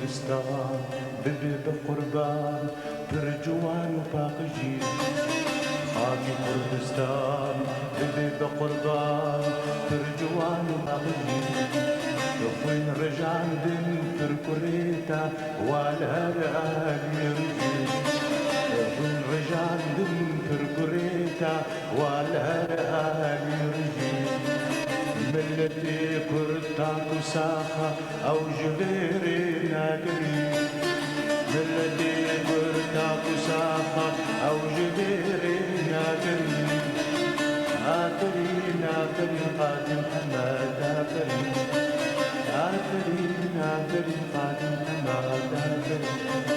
كردستان ببي بقربان برجوان وباقجي خاكي كردستان ببي بقربان برجوان وباقجي وين رجعن دن فركوريتا والهرقال يرجي وين رجعن دن فركوريتا والهرقال يرجي ملتي كرتاك ساخة أو جبيري ناقري ملتي كرتاك ساخة أو جبيري ناقري ناقري ناقري قادم حماد ناقري ناقري ناقري قادم حماد ناقري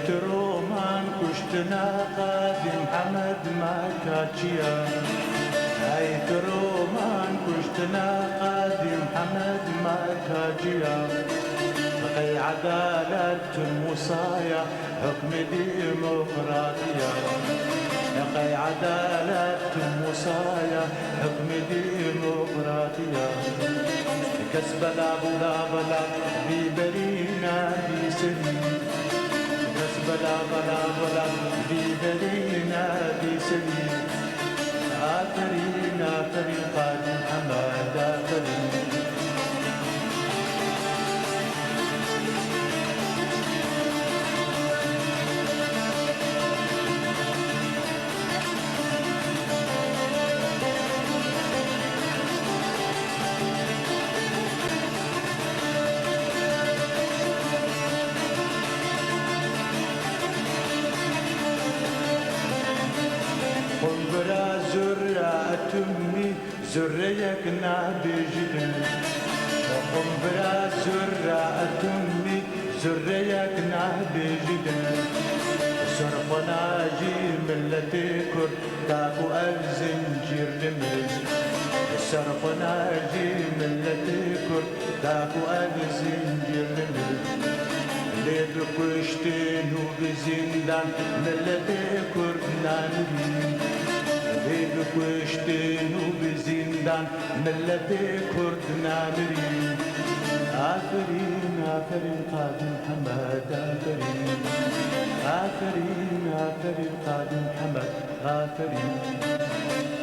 رومان كشتنا قادم حمد ما كاتشيا هايت رومان كشتنا قادم حمد ما كاتشيا بقي عدالة المصايا حكم ديمقراطية بقي عدالة المصايا حكم ديمقراطية كسب لا بلا بلا ببرينا بسليم بلا بلا بلا ببرينا بسليم آخرين آخرين قادم حماد آخرين قنبرة زرة تمي زريك نابجدن قنبرة زرة تمي زريك نابجدن سرقنا جي ملتي كرداكو الزنجير لمز سرقنا جي ملتي كرداكو الزنجير لمز ليد كشتين وبزندان ملتي كردنا نبي ليد كشتين وبزندان ملتي كردنا نبي آخرين آخرين قادم حماد آخرين آخرين آخرين قادم حماد آخرين